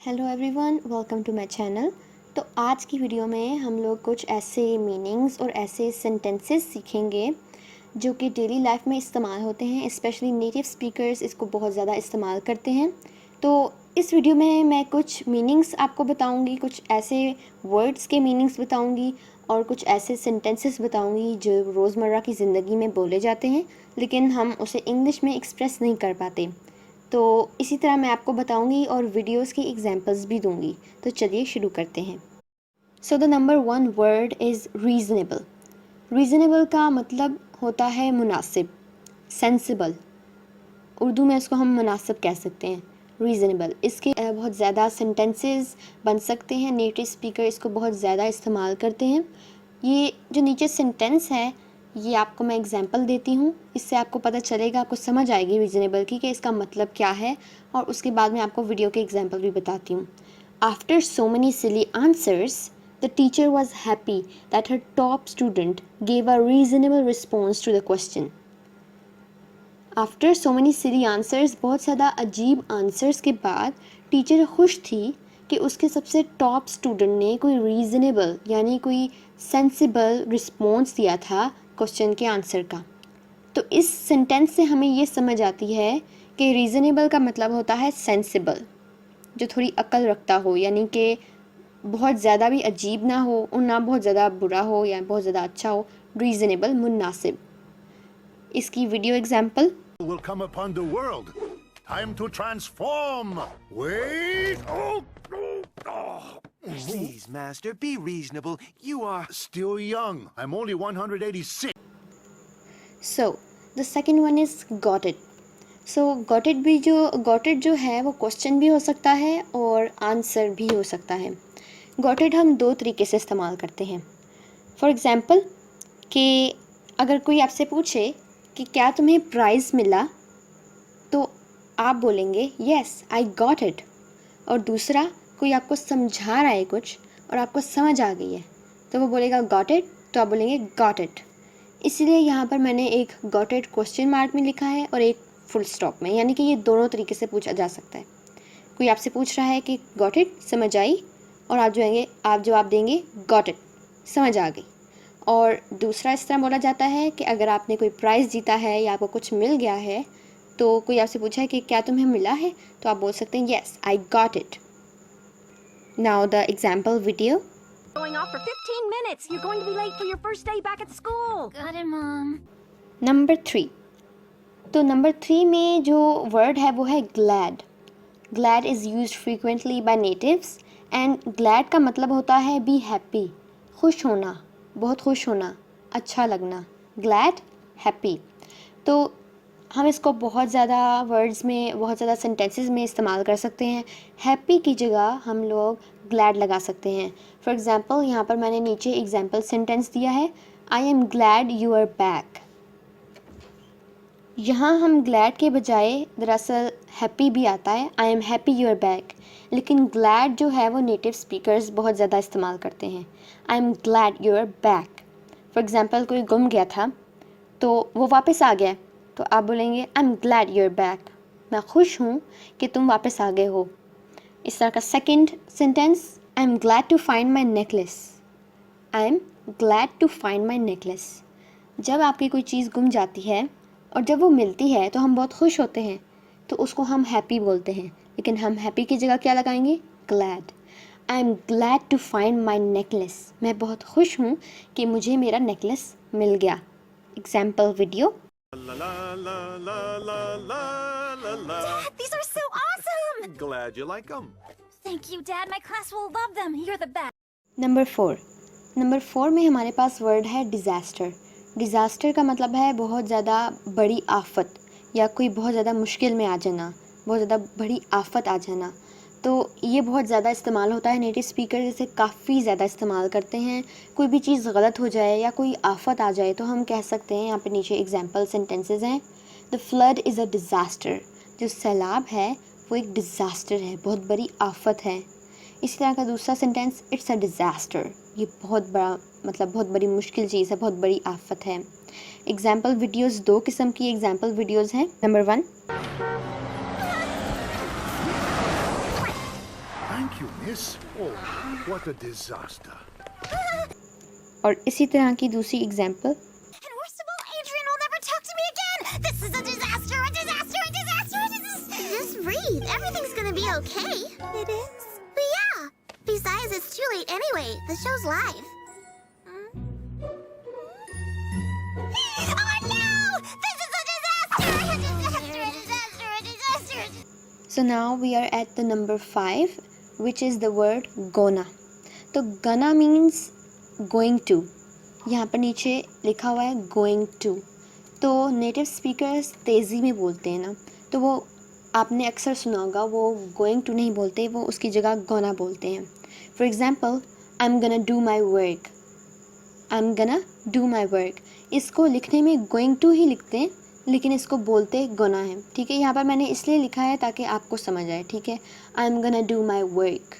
Hello everyone, welcome to my channel. तो आज की वीडियो में हम लोग कुछ ऐसे मीनिंग्स और ऐसे सेंटेंसेस सीखेंगे जो कि डेली लाइफ में इस्तेमाल होते हैं। स्पेशली नेटिव स्पीकर्स इसको बहुत ज़्यादा इस्तेमाल करते हैं। तो इस वीडियो में मैं कुछ मीनिंग्स आपको बताऊंगी, कुछ ऐसे वर्ड्स के मीनिंग्स बताऊंगी और कुछ ऐसे सेंटेंसेस बताऊंगी जो रोज़मर्रा की ज़िंदगी में बोले जाते हैं लेकिन हम उसे इंग्लिश में एक्सप्रेस नहीं कर पाते। तो इसी तरह मैं आपको बताऊंगी और वीडियोस की एग्जांपल्स भी दूंगी। तो चलिए शुरू करते हैं। So the number one word is reasonable. Reasonable का मतलब होता है मुनासिब, सेंसिबल। उर्दू में इसको हम मुनासिब कह सकते हैं, रीज़नेबल। इसके बहुत ज़्यादा सेंटेंसेस बन सकते हैं। नेटिव स्पीकर इसको बहुत ज़्यादा इस्तेमाल करते हैं। ये जो नीचे सेंटेंस है ये आपको मैं एग्जांपल देती हूँ, इससे आपको पता चलेगा, आपको समझ आएगी रीज़नेबल की कि इसका मतलब क्या है। और उसके बाद मैं आपको वीडियो के एग्जांपल भी बताती हूँ। After so many silly answers the teacher was happy that her top student gave a reasonable response to the question. After so many silly answers, बहुत ज़्यादा अजीब आंसर्स के बाद टीचर खुश थी कि उसके सबसे टॉप स्टूडेंट ने कोई रीज़नेबल यानी कोई सेंसिबल रिस्पॉन्स दिया था क्वेश्चन के आंसर का। तो इस सेंटेंस से हमें ये समझ आती है कि रीज़नेबल का मतलब होता है सेंसिबल, जो थोड़ी अक्ल रखता हो, यानी कि बहुत ज़्यादा भी अजीब ना हो और ना बहुत ज़्यादा बुरा हो या बहुत ज़्यादा अच्छा हो। रीज़नेबल, मुनासिब। इसकी video example. will come upon the world. Time to transform. Wait. Please, Master, be reasonable. You are Still young. I'm only 186. So the second one is got it. So got it जो है वो question भी हो सकता है और answer भी हो सकता है। गॉट इट हम दो तरीके से इस्तेमाल करते हैं। फॉर एग्ज़ाम्पल कि अगर कोई आपसे पूछे कि क्या तुम्हें प्राइज़ मिला, तो आप बोलेंगे येस आई गॉट इट। और दूसरा, कोई आपको समझा रहा है कुछ और आपको समझ आ गई है तो वो बोलेगा गॉट इट, तो आप बोलेंगे गॉट इट। इसलिए यहाँ पर मैंने एक गॉट इट क्वेश्चन मार्क में लिखा है और एक फुल स्टॉप में, यानी कि ये दोनों तरीके से पूछा जा सकता है। कोई आपसे पूछ रहा है कि गॉट इट, समझ आई, और आप जवाब देंगे गॉट इट, समझ आ गई। और दूसरा इस तरह बोला जाता है कि अगर आपने कोई प्राइज़ जीता है या आपको कुछ मिल गया है तो कोई आपसे पूछा है कि क्या तुम्हें मिला है, तो आप बोल सकते हैं yes I got it. Now the example video. Going off for 15 minutes. You're going to be late for your first day back at school. Got it, Mom. Number 3। तो नंबर 3 में जो वर्ड है वो है glad. Glad is used frequently by natives and glad का मतलब होता है बी हैप्पी, खुश होना, बहुत खुश होना, अच्छा लगना। Glad, happy. तो हम इसको बहुत ज़्यादा वर्ड्स में, बहुत ज़्यादा सेंटेंसेस में इस्तेमाल कर सकते हैं। हैप्पी की जगह हम लोग ग्लैड लगा सकते हैं। फॉर एग्ज़ाम्पल यहाँ पर मैंने नीचे एग्जाम्पल सेंटेंस दिया है, I am glad you are back. यहाँ हम ग्लैड के बजाय दरअसल हैप्पी भी आता है, I am happy you are back. लेकिन ग्लैड जो है वो नेटिव स्पीकर्स बहुत ज़्यादा इस्तेमाल करते हैं। I am glad you are back. For example कोई गुम गया था तो वो वापस आ गया, तो आप बोलेंगे I am glad you are back, मैं खुश हूँ कि तुम वापस आ गए हो। इस तरह का second sentence, I am glad to find my necklace. I am glad to find my necklace. जब आपकी कोई चीज़ गुम जाती है और जब वो मिलती है तो हम बहुत खुश होते हैं, तो उसको हम हैप्पी बोलते हैं। लेकिन हम हैप्पी की जगह क्या लगाएंगे? Glad. I am glad to find my necklace. मैं बहुत खुश हूँ कि मुझे मेरा नेकलेस मिल गया। Example video. la la la la la la la la. Dad, these are so awesome. Glad you like them. Thank you, Dad. My class will love them. You're the best. Number 4। Number 4 में हमारे पास word है disaster. Disaster का मतलब है बहुत ज़्यादा बड़ी आफत या कोई बहुत ज़्यादा मुश्किल में आ जाना, बहुत ज़्यादा बड़ी आफत आ जाना। तो ये बहुत ज़्यादा इस्तेमाल होता है। नेटिव स्पीकर जैसे काफ़ी ज़्यादा इस्तेमाल करते हैं। कोई भी चीज़ गलत हो जाए या कोई आफत आ जाए तो हम कह सकते हैं, यहाँ पे नीचे एग्जांपल सेंटेंसेस हैं, the flood is a disaster. जो सैलाब है वो एक डिज़ास्टर है, बहुत बड़ी आफत है। इसी तरह का दूसरा सेंटेंस, इट्स अ डिज़ास्टर, ये बहुत बड़ा मतलब बहुत बड़ी मुश्किल चीज़ है, बहुत बड़ी आफत है। एग्जाम्पल वीडियोज़, दो किस्म की एग्जाम्पल वीडियोज़ हैं। Number 1, Thank you, miss. Oh, what a disaster. और इसी तरह की दूसरी example, And worst of all, Adrian will never talk to me again. This is a disaster, a disaster, a disaster, a disaster. Just breathe. Everything's gonna be okay. It is. But yeah. Besides, it's too late anyway. The show's live. Oh no! This is a disaster! A disaster! A disaster! A disaster! so now we are at the number 5 which is the word gonna. तो gonna means going to, यहाँ पर नीचे लिखा हुआ है going to. तो native speakers तेज़ी में बोलते हैं ना, तो वो आपने अक्सर सुना होगा, वो going to नहीं बोलते, वो उसकी जगह gonna बोलते हैं. For example, I'm gonna do my work. I'm gonna do my work. इसको लिखने में going to ही लिखते हैं, लेकिन इसको बोलते gonna है. ठीक है, यहाँ पर मैंने इसलिए लिखा है ताकि आपको समझ आए. ठीक है, I'm gonna do my work.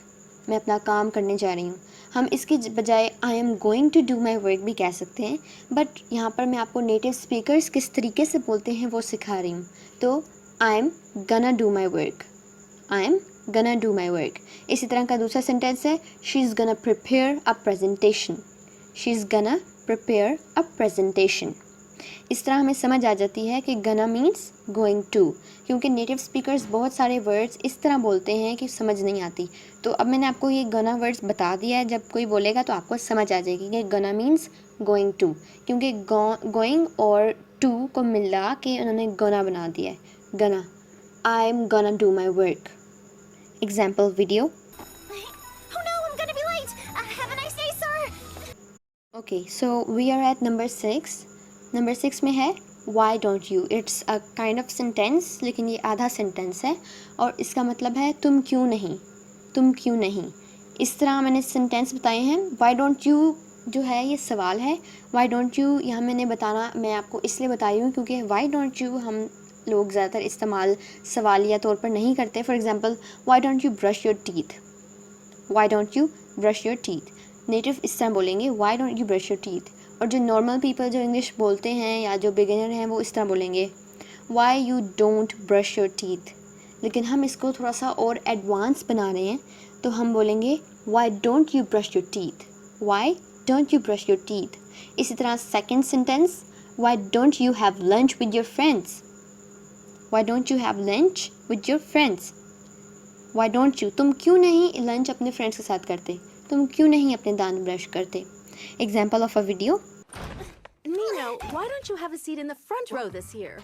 मैं अपना काम करने जा रही हूँ. हम इसके बजाय I am going to do my work भी कह सकते हैं, बट यहाँ पर मैं आपको नेटिव स्पीकर्स किस तरीके से बोलते हैं वो सिखा रही हूँ. तो I am gonna do my work. I am gonna do my work. इसी तरह का दूसरा सेंटेंस है she is gonna prepare a presentation. She is gonna prepare a presentation. इस तरह हमें समझ आ जाती है कि gonna means going to, क्योंकि नेटिव स्पीकर्स बहुत सारे वर्ड्स इस तरह बोलते हैं कि समझ नहीं आती. तो अब मैंने आपको ये gonna वर्ड्स बता दिया है, जब कोई बोलेगा तो आपको समझ आ जाएगी कि gonna means going to, क्योंकि going और to को मिला के उन्होंने gonna बना दिया है. gonna, I'm gonna do my work. Example video. Oh no, I'm gonna be late! Have a nice day, sir! Okay, so we are at number 6. Number 6 में है why don't you. It's a kind of sentence, लेकिन ये आधा sentence है और इसका मतलब है तुम क्यों नहीं, तुम क्यों नहीं. इस तरह मैंने सेंटेंस बताए हैं. why don't you जो है ये सवाल है. why don't you यहाँ मैंने बताना, मैं आपको इसलिए बता रही हूँ क्योंकि why don't you हम लोग ज़्यादातर इस्तेमाल सवालिया तौर पर नहीं करते. For example, why don't you brush your teeth. why don't you brush your teeth. Native इस तरह बोलेंगे why don't you brush your teeth. और जो नॉर्मल पीपल जो इंग्लिश बोलते हैं या जो बिगिनर हैं वो इस तरह बोलेंगे why you don't brush your teeth. लेकिन हम इसको थोड़ा सा और एडवांस बना रहे हैं, तो हम बोलेंगे why don't you brush your teeth. why don't you brush your teeth. इसी तरह second sentence, why don't you have lunch with your friends. why don't you have lunch with your friends. why don't you, तुम क्यों नहीं lunch अपने friends के साथ करते, तुम क्यों नहीं अपने दांत ब्रश करते. Example of a video. Nino, why don't you have a seat in the front row this year?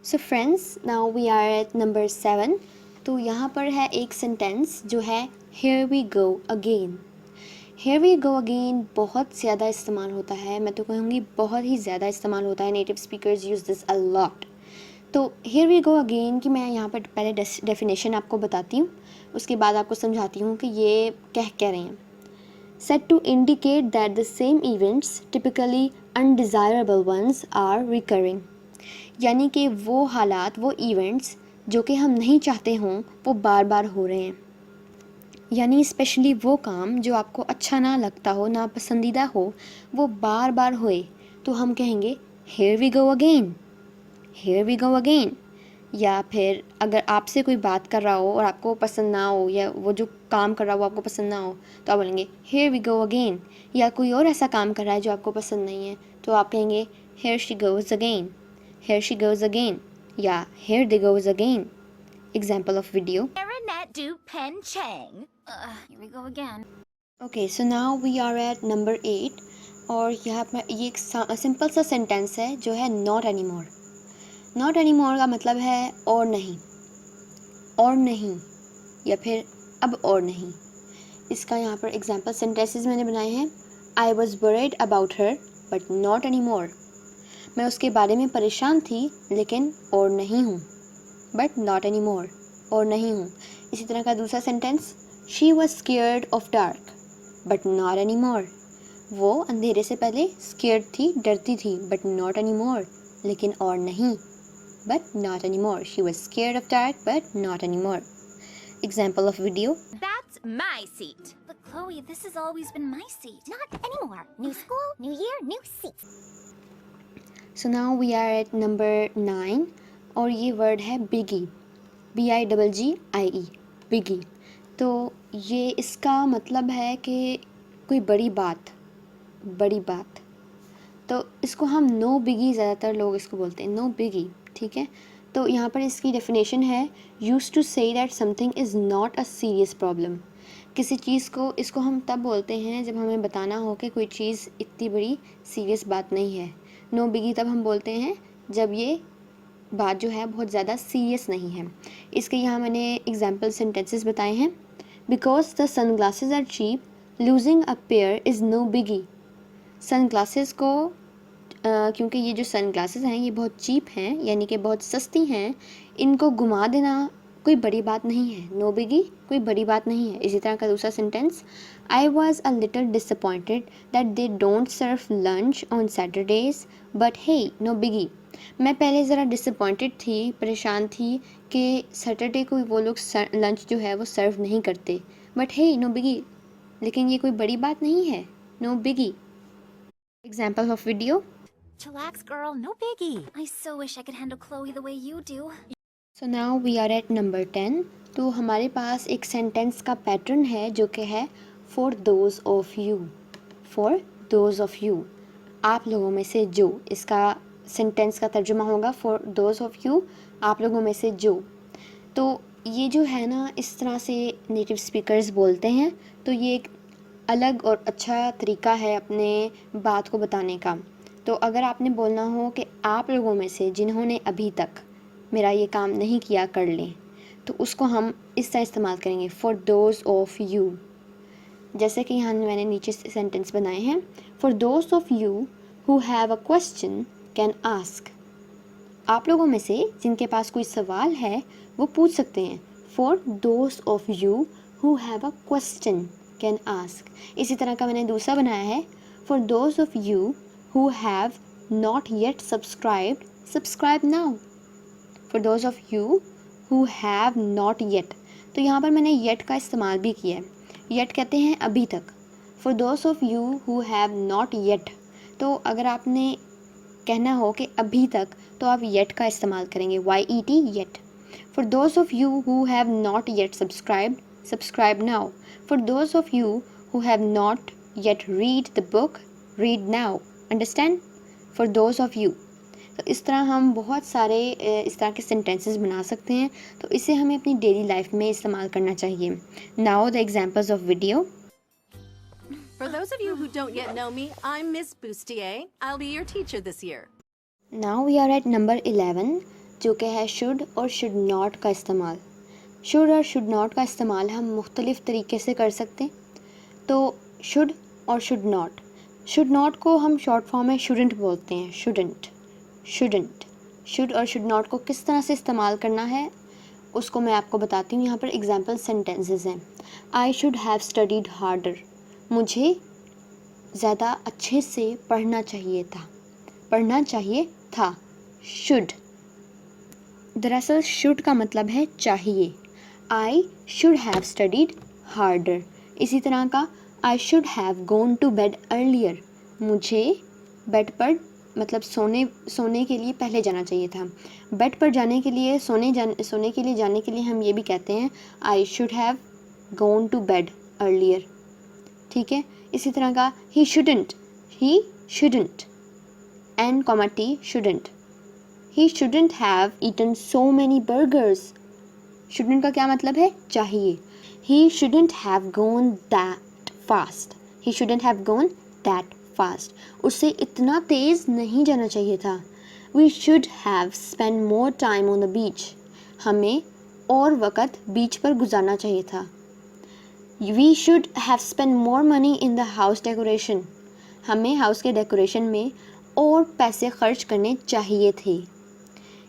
So friends, now we are at number 7. तो यहाँ पर है एक सेंटेंस जो है here we go again. Here we go again बहुत ज़्यादा इस्तेमाल होता है, मैं तो कहूँगी बहुत ही ज़्यादा इस्तेमाल होता है. Native speakers use this a lot. तो here we go again की मैं यहाँ पर पहले डेफिनेशन आपको बताती हूँ, उसके बाद आपको समझाती हूँ कि ये कह रहे हैं. Said to indicate that the same events, typically undesirable ones, are recurring. यानी कि वो हालात, वो इवेंट्स जो कि हम नहीं चाहते हों वो बार बार हो रहे हैं. यानी स्पेशली वो काम जो आपको अच्छा ना लगता हो, ना पसंदीदा हो, वो बार बार होए, तो हम कहेंगे here we go again. here we go again. या फिर अगर आपसे कोई बात कर रहा हो और आपको पसंद ना हो, या वो जो काम कर रहा हो वो आपको पसंद ना हो, तो आप बोलेंगे here we go again. या कोई और ऐसा काम कर रहा है जो आपको पसंद नहीं है, तो आप कहेंगे here she goes again. here she goes again. या here they goes again. Example of video. Marinette du Pen Chang. Here we go again. Okay, so now we are at number 8. और यहाँ पर ये एक सिंपल सा sentence है जो है not anymore. Not any more का मतलब है और नहीं, और नहीं, या फिर अब और नहीं. इसका यहाँ पर एग्जाम्पल सेंटेंसेस मैंने बनाए हैं. I was worried about her but not any more. मैं उसके बारे में परेशान थी लेकिन और नहीं हूँ. बट नॉट एनी मोर, और नहीं हूँ. इसी तरह का दूसरा sentence, she was scared of dark but not any more. वो अंधेरे से पहले स्केयर्ड थी, डरती थी, बट नॉट एनी मोर, लेकिन और नहीं. But not anymore. She was scared of dark, but not anymore. Example of video. That's my seat. But Chloe, this has always been my seat. Not anymore. New school, new year, new seats. So now we are at number 9. और ये word है biggie. BIGGIE. Biggie. तो ये इसका मतलब है कि कोई बड़ी बात, तो इसको हम नो बिगी, ज़्यादातर लोग इसको बोलते हैं नो बिगी, ठीक है। तो यहाँ पर इसकी डेफिनेशन है use to say that something is not a serious problem. किसी चीज़ को, इसको हम तब बोलते हैं जब हमें बताना हो कि कोई चीज़ इतनी बड़ी सीरियस बात नहीं है। नो बिगी तब हम बोलते हैं जब ये बात जो है बहुत ज़्यादा सीरियस नहीं है। इसके यहाँ मैंने एग्जाम्पल सेंटेंसेस बताए हैं। Because the sunglasses are cheap, losing a pair is no biggie. Sunglasses को क्योंकि ये जो सन ग्लासेस हैं ये बहुत चीप हैं, यानी कि बहुत सस्ती हैं, इनको घुमा देना कोई बड़ी बात नहीं है। नो बिगी कोई बड़ी बात नहीं है। इसी तरह का दूसरा sentence, I was a little disappointed that they don't serve lunch on Saturdays but hey no biggie. मैं पहले ज़रा डिसअपॉइंटेड थी, परेशान थी कि सैटरडे को वो लोग लंच जो है वो सर्व नहीं करते, बट हे नो बिगी, लेकिन ये कोई बड़ी बात नहीं है। No biggie. Example of video. Chillax, girl. No biggie. I so wish I could handle Chloe the way you do. So now we are at number 10। तो हमारे पास एक सेंटेंस का पैटर्न है जो कि है for those of you. For those of you, आप लोगों में से जो। इसका सेंटेंस का तर्जुमा होगा फॉर दोज ऑफ यू, आप लोगों में से जो। तो ये जो है ना, इस तरह से नेटिव स्पीकर्स बोलते हैं। तो ये एक अलग और अच्छा तरीका है अपने बात को बताने का। तो अगर आपने बोलना हो कि आप लोगों में से जिन्होंने अभी तक मेरा ये काम नहीं किया कर लें, तो उसको हम इस तरह इस्तेमाल करेंगे फॉर दोज ऑफ यू। जैसे कि यहाँ मैंने नीचे सेंटेंस बनाए हैं, for those of you who have a question can ask. आप लोगों में से जिनके पास कोई सवाल है वो पूछ सकते हैं। For those of you who have a question can ask. इसी तरह का मैंने दूसरा बनाया है, for those of you who have not yet subscribed, subscribe now. For those of you who have not yet, तो यहाँ पर मैंने येट का इस्तेमाल भी किया है। येट कहते हैं अभी तक। For those of you who have not yet, तो अगर आपने कहना हो कि अभी तक, तो आप येट का इस्तेमाल करेंगे, YET yet. For those of you who have not yet subscribed, subscribe now. For those of you who have not yet read the book, read now. Understand? For those of you. तो इस तरह हम बहुत सारे इस तरह के sentences बना सकते हैं। तो इसे हमें अपनी डेली लाइफ में इस्तेमाल करना चाहिए। Now the examples of video. For those of you who don't yet know me, I'm Miss Bustier. I'll be your teacher this year. Now we are at number 11, जो कि है शुड और should not का इस्तेमाल। Should और should not का इस्तेमाल हम मुख्तलिफ़ तरीके से कर सकते हैं। तो शुड और शुड नॉट, शुड नॉट को हम शॉर्ट फॉर्म में शुडंट बोलते हैं। Shouldn't, shouldn't. शुड और शुड नॉट को किस तरह से इस्तेमाल करना है उसको मैं आपको बताती हूँ। यहाँ पर एग्जाम्पल सेंटेंसेस हैं। I should have studied harder, मुझे ज़्यादा अच्छे से पढ़ना चाहिए था, पढ़ना चाहिए था। शुड, दरअसल शुड का मतलब है चाहिए। I should have studied harder. इसी तरह का I should have gone to bed earlier, मुझे बेड पर मतलब सोने के लिए पहले जाना चाहिए था। बेड पर जाने के लिए, सोने के लिए जाने के लिए हम ये भी कहते हैं I should have gone to bed earlier, ठीक है। इसी तरह का ही shouldn't, n comma t shouldn't, he shouldn't have eaten so many burgers. Shouldn't का क्या मतलब है? चाहिए। He shouldn't have gone that fast, he shouldn't have gone that fast, उससे इतना तेज़ नहीं जाना चाहिए था। We should have spend more time on the beach, हमें और वक़्त बीच पर गुजारना चाहिए था। We should have spend more money in the house decoration, हमें हाउस के डेकोरेशन में और पैसे खर्च करने चाहिए थे।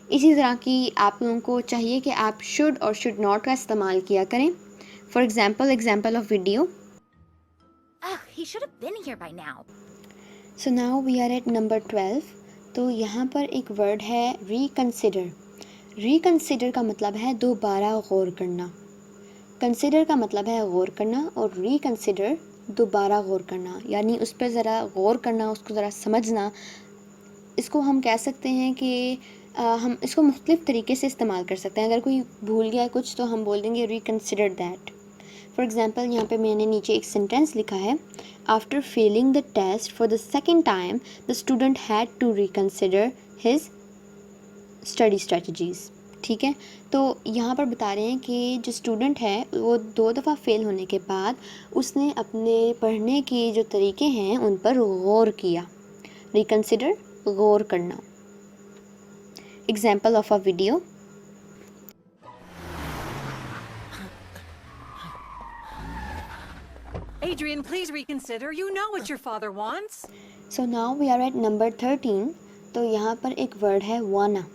इसी तरह की आप लोगों को चाहिए कि आप शुड और शुड नॉट का इस्तेमाल किया करें। For example of video. Ugh, he should have been here by now. So now we are at number 12। तो यहाँ पर एक वर्ड है रिकन्सिडर। रिकन्सिडर का मतलब है दोबारा गौर करना। कंसिडर का मतलब है गौर करना और रिकन्सिडर दोबारा गौर करना, यानी उस पर ज़रा गौर करना, उसको ज़रा समझना। इसको हम कह सकते हैं कि हम इसको मुख्तलिफ़ तरीके से इस्तेमाल कर सकते हैं। अगर कोई भूल गया कुछ तो हम बोल देंगे रिकन्सिडर दैट। फॉर एग्ज़ाम्पल यहाँ पे मैंने नीचे एक सेंटेंस लिखा है, after failing the test for the second time the student had to reconsider his study strategies. ठीक है, तो यहाँ पर बता रहे हैं कि जो स्टूडेंट है वो 2 दफ़ा फेल होने के बाद उसने अपने पढ़ने के जो तरीके हैं उन पर गौर किया। रिकन्सिडर, गौर करना। Example of a video. Adrian, please reconsider. You know what your father wants. So now we are at number 13। तो यहाँ पर एक वर्ड है वाना,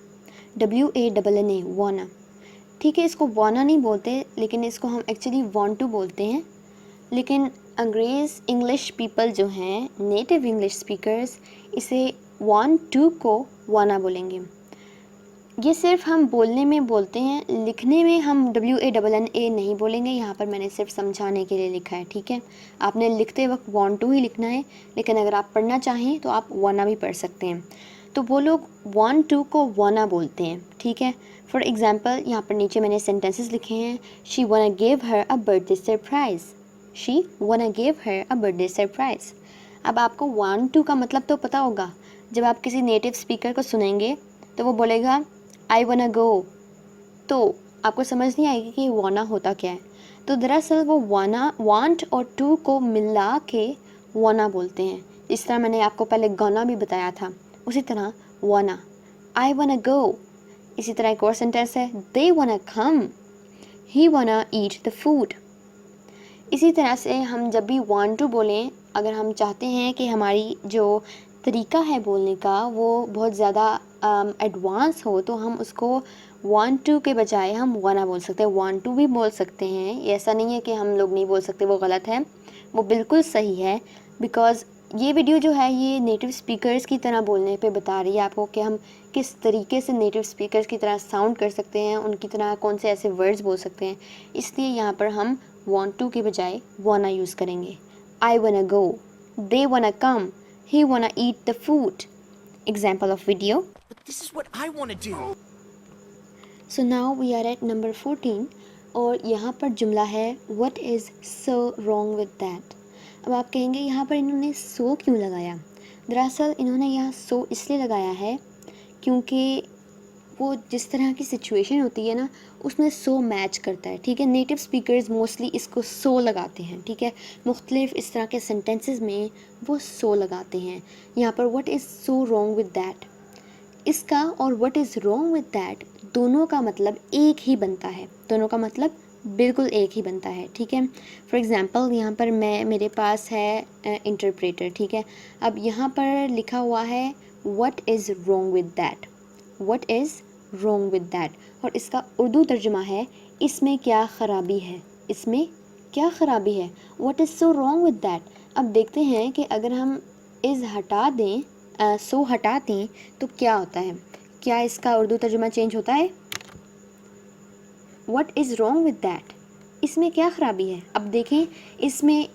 WANNA, वाना। ठीक है, इसको वाना नहीं बोलते लेकिन इसको हम एक्चुअली वांट टू बोलते हैं, लेकिन अंग्रेज़ इंग्लिश पीपल जो हैं, नेटिव इंग्लिश स्पीकर्स, इसे वांट टू को वाना बोलेंगे। ये सिर्फ हम बोलने में बोलते हैं, लिखने में हम WANNA नहीं बोलेंगे। यहाँ पर मैंने सिर्फ समझाने के लिए लिखा है। ठीक है, आपने लिखते वक्त वांट टू ही लिखना है, लेकिन अगर आप पढ़ना चाहें तो आप वाना भी पढ़ सकते हैं। तो वो लोग वांट टू को वाना बोलते हैं। ठीक है, फॉर एग्ज़ाम्पल यहाँ पर नीचे मैंने सेंटेंसेस लिखे हैं। She wanna give her a birthday surprise. She wanna give her a birthday surprise. अब आपको वांट टू का मतलब तो पता होगा। जब आप किसी नेटिव स्पीकर को सुनेंगे तो वो बोलेगा आई वाना गो, तो आपको समझ नहीं आएगी कि वाना होता क्या है। तो दरअसल वो वाना, वांट और टू को मिला के वाना बोलते हैं। इस तरह मैंने आपको पहले गाना भी बताया था, उसी तरह वाना, आई वाना गो। इसी तरह एक और सेंटेंस है, दे वाना कम, ही वाना ईट द फूड। इसी तरह से हम जब भी वांट टू बोलें, अगर हम चाहते हैं कि हमारी जो तरीका है बोलने का वो बहुत ज़्यादा एडवांस हो, तो हम उसको वांट टू के बजाय हम वाना बोल सकते हैं। वांट टू भी बोल सकते हैं, ऐसा नहीं है कि हम लोग नहीं बोल सकते, वो गलत है, वो बिल्कुल सही है। बिकॉज़ ये वीडियो जो है ये नेटिव स्पीकर्स की तरह बोलने पे बता रही है आपको कि हम किस तरीके से नेटिव स्पीकर्स की तरह साउंड कर सकते हैं, उनकी तरह कौन से ऐसे वर्ड्स बोल सकते हैं। इसलिए यहाँ पर हम वांट टू के बजाय वाना यूज़ करेंगे। आई वाना गो, दे वाना कम, he wanna eat the food. Example of video. But this is what I want to do. So now we are at number 14 और यहाँ पर जुमला है what is so wrong with that. अब आप कहेंगे यहाँ पर इन्होंने so क्यों लगाया। दरअसल इन्होंने यहाँ so इसलिए लगाया है क्योंकि वो जिस तरह की सिचुएशन होती है ना उसमें सो मैच करता है। ठीक है, नेटिव स्पीकर्स मोस्टली इसको सो लगाते हैं। ठीक है, मुख्तलिफ इस तरह के सेंटेंसेस में वो सो लगाते हैं। यहाँ पर what is so wrong with that, इसका और what is wrong with that दोनों का मतलब एक ही बनता है, दोनों का मतलब बिल्कुल एक ही बनता है। ठीक है, फॉर एग्ज़ाम्पल यहाँ पर मेरे पास है इंटरप्रेटर। ठीक है, अब यहाँ पर लिखा हुआ है what is wrong with that, what is wrong with that, और इसका उर्दू तर्जुमा है इसमें क्या ख़राबी है, इसमें क्या ख़राबी है, what is so wrong with that. अब देखते हैं कि अगर हम इज़ हटा दें, सो हटा दें तो क्या होता है, क्या इसका उर्दू तर्जुमा चेंज होता है। What is wrong with that, इसमें क्या ख़राबी है। अब देखें इसमें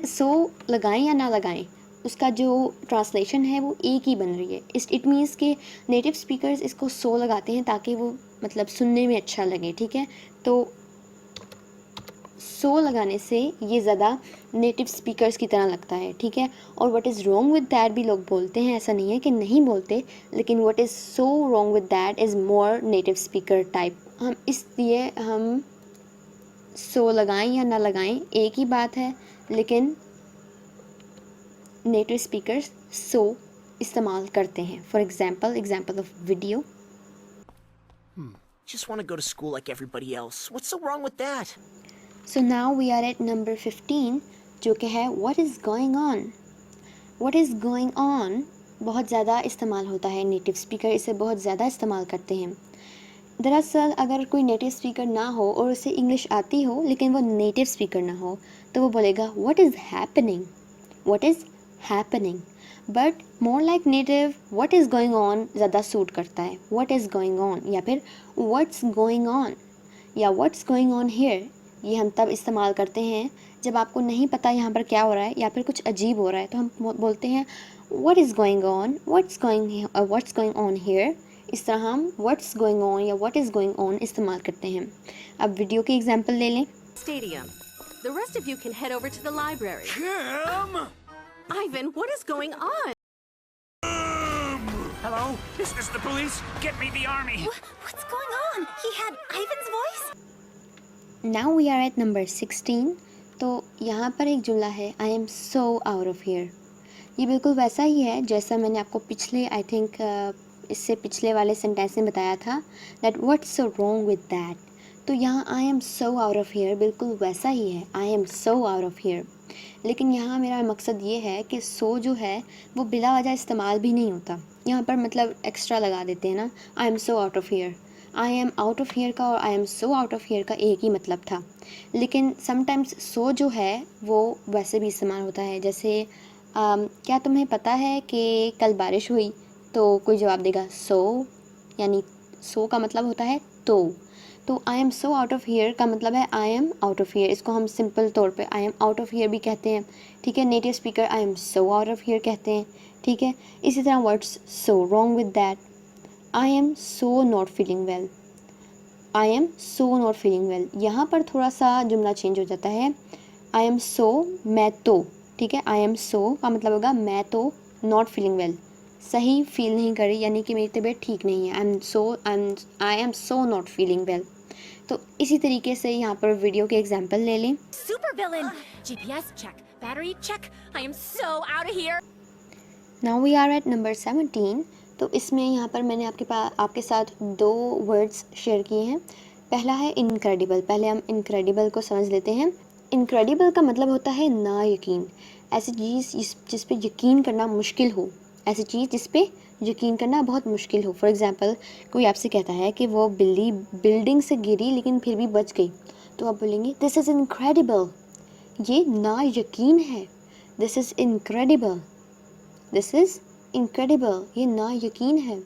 सो लगाएं या ना लगाएं, उसका जो ट्रांसलेशन है वो एक ही बन रही है। इट मीन्स के नेटिव स्पीकर्स इसको सो लगाते हैं ताकि वो मतलब सुनने में अच्छा लगे। ठीक है, तो सो लगाने से ये ज़्यादा नेटिव स्पीकर्स की तरह लगता है। ठीक है, और what is wrong with that भी लोग बोलते हैं, ऐसा नहीं है कि नहीं बोलते, लेकिन what is so wrong with that is more native speaker type. हम इसलिए हम सो लगाएं या ना लगाएं एक ही बात है, लेकिन नेटिव स्पीकर्स सो इस्तेमाल करते हैं। For example of video. Just want to go to school like everybody else. What's so wrong with that? So now we are at number 15 जो कि है what is going on. What is going on बहुत ज़्यादा इस्तेमाल होता है, native speaker इसे बहुत ज़्यादा इस्तेमाल करते हैं। दरअसल अगर कोई नेटिव स्पीकर ना हो और उसे इंग्लिश आती हो लेकिन वो नेटिव स्पीकर ना हो तो वो बोलेगा what is happening, what is happening. But more like native what is going on ज़्यादा सूट करता है। व्हाट इज़ गोइंग ऑन या फिर व्हाट्स गोइंग ऑन या व्हाट्स गोइंग ऑन हियर, ये हम तब इस्तेमाल करते हैं जब आपको नहीं पता यहाँ पर क्या हो रहा है या फिर कुछ अजीब हो रहा है, तो हम बोलते हैं what is going on, what's going on here. इस तरह हम व्हाट्स गोइंग ऑन या व्हाट इज़ गोइंग ऑन इस्तेमाल करते हैं। अब वीडियो की एग्जांपल ले लें। Stadium. The rest of you can head over to the library. Jim! Ivan, what is going on? Hello? Is this the police? Get me the army! What's going on? He had Ivan's voice? Now we are at number 16। तो यहाँ पर एक जुमला है, I am so out of here. ये बिल्कुल वैसा ही है जैसा मैंने आपको पिछले आई थिंक इससे पिछले वाले सेंटेंस में बताया था, that what's so wrong with that. तो यहाँ आई am so out of here बिल्कुल वैसा ही है, I am so out of here. लेकिन यहाँ मेरा मकसद ये है कि सो जो है वो बिला वजह इस्तेमाल भी नहीं होता, यहाँ पर मतलब एक्स्ट्रा लगा देते हैं ना, आई am so out of here. I am out of here का और आई am so out of here का एक ही मतलब था, लेकिन समटाइम्स सो जो है वो वैसे भी इस्तेमाल होता है। जैसे क्या तुम्हें पता है कि कल बारिश हुई, तो कोई जवाब देगा सो, यानी सो का मतलब होता है तो आई am so out of here का मतलब है I am out of here. इसको हम सिंपल तौर पे I am out of here भी कहते हैं, ठीक है। Native speaker I am so out of here कहते हैं, ठीक है। इसी तरह words so wrong with that, I am so not feeling well, I am so not feeling well. यहाँ पर थोड़ा सा जुमला चेंज हो जाता है, आई एम सो मैं तो, ठीक है। आई एम सो का मतलब होगा मैं तो, नॉट फीलिंग वेल सही फील नहीं कर रही, यानी कि मेरी तबीयत ठीक नहीं है। I am so not feeling well. तो इसी तरीके से यहाँ पर वीडियो के एग्जाम्पल ले लें। Supervillain! GPS check. Battery check. I am so out of here. Now we are at number 17। तो इसमें यहाँ पर मैंने आपके साथ दो वर्ड्स शेयर किए हैं। पहला है इनक्रेडिबल। पहले हम इनक्रेडिबल को समझ लेते हैं। इनक्रेडिबल का मतलब होता है ना यकीन, ऐसी चीज़ जिस पे यकीन करना मुश्किल हो, ऐसी चीज़ जिस पे यकीन करना बहुत मुश्किल हो। फॉर एग्ज़ाम्पल कोई आपसे कहता है कि वो बिल्ली बिल्डिंग से गिरी लेकिन फिर भी बच गई, तो आप बोलेंगे दिस इज़ इनक्रेडिबल, ये ना यकीन है। This is incredible, this is incredible, ये ना यकीन है।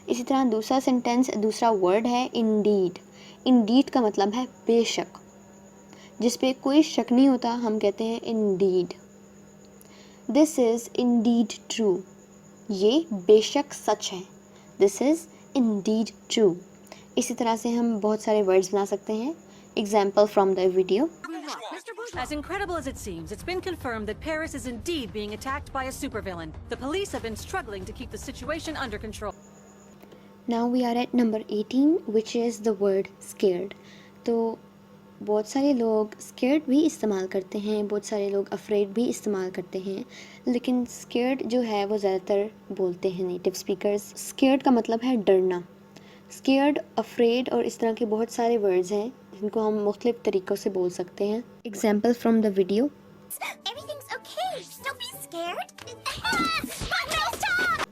इसी तरह दूसरा सेंटेंस, दूसरा वर्ड है इंडीड। इंडीड का मतलब है बेशक, जिस पे कोई शक नहीं होता हम कहते हैं Indeed. This is Indeed true, ये बेशक सच है। This is Indeed true. इसी तरह से हम बहुत सारे वर्ड्स बना सकते हैं। Example from the video. As incredible as it seems, it's been confirmed that Paris is indeed being attacked by a supervillain. The police have been struggling to keep the situation under control. Now we are at number 18, which is the word scared. तो बहुत सारे लोग scared भी इस्तेमाल करते हैं, बहुत सारे लोग afraid भी इस्तेमाल करते हैं, लेकिन scared जो है वो ज़्यादातर बोलते हैं नेटिव स्पीकर्स। scared का मतलब है डरना। scared, afraid और इस तरह के बहुत सारे वर्ड्स हैं जिनको हम मुख्तलिफ तरीक़ों से बोल सकते हैं। Example from the video. Everything's okay. Don't be scared. No, stop!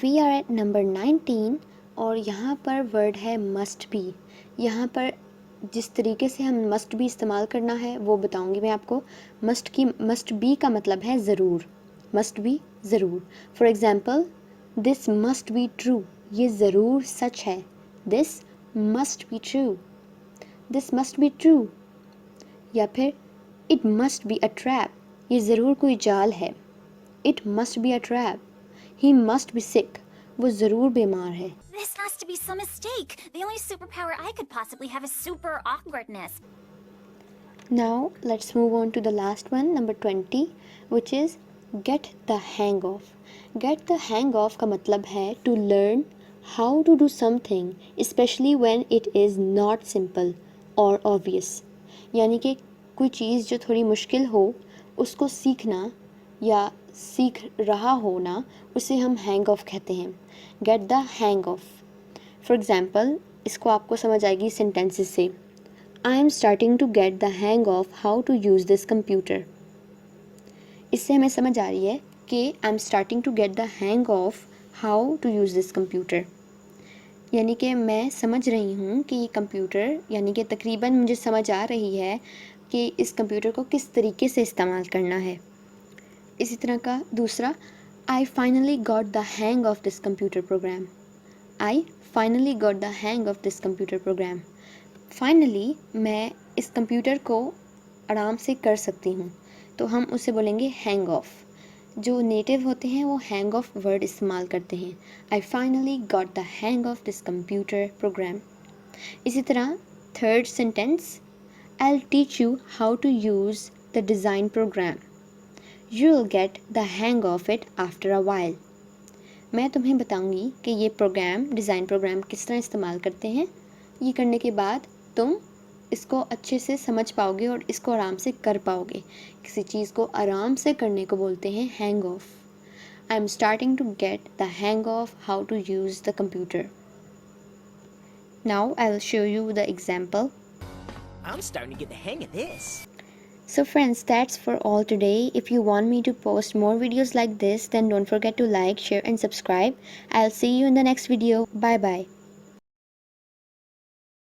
We are at number 19 और यहाँ पर वर्ड है मस्ट बी। यहाँ पर जिस तरीके से हम मस्ट बी इस्तेमाल करना है वो बताऊँगी मैं आपको। मस्ट बी का मतलब है ज़रूर, मस्ट बी ज़रूर। For example this must be true, ये ज़रूर सच है। This must be true, this must be true. या फिर it must be a trap, ये ज़रूर कोई जाल है। It must be a trap. He must be sick, वो ज़रूर बीमार है। This has to be some mistake. The only superpower I could possibly have is super awkwardness. Now let's move on to the last one, number 20, which is get the hang of. Get the hang of का मतलब है to learn how to do something, especially when it is not simple or obvious. यानी कि कोई चीज़ जो थोड़ी मुश्किल हो उसको सीखना या सीख रहा होना, उसे हम हैंग ऑफ कहते हैं। Get the hang of. For example इसको आपको समझ आएगी सेंटेंसेस से। I am starting to get the hang of how to use this computer. इससे हमें समझ आ रही है कि I am starting to get the hang of how to use this computer, यानी कि मैं समझ रही हूँ कि ये कंप्यूटर, यानी कि तकरीबन मुझे समझ आ रही है कि इस कंप्यूटर को किस तरीके से इस्तेमाल करना है। इसी तरह का दूसरा, I finally got the hang of this computer program. I finally got the hang of this computer program. Finally मैं इस कंप्यूटर को आराम से कर सकती हूँ, तो हम उसे बोलेंगे हैंग ऑफ। जो नेटिव होते हैं वो हैंग ऑफ वर्ड इस्तेमाल करते हैं। I finally got the hang of this computer program. इसी तरह third sentence, I'll teach you how to use the design program. You'll get the hang of it after a while. मैं तुम्हें बताऊंगी कि ये डिज़ाइन प्रोग्राम किस तरह इस्तेमाल करते हैं। ये करने के बाद तुम इसको अच्छे से समझ पाओगे और इसको आराम से कर पाओगे। किसी चीज़ को आराम से करने को बोलते हैं hang of. I am starting to get the hang of how to use the computer. Now I will show you the example. I'm starting to get the hang of this. So friends, that's for all today. If you want me to post more videos like this, then don't forget to like, share and subscribe. I'll see you in the next video. Bye bye.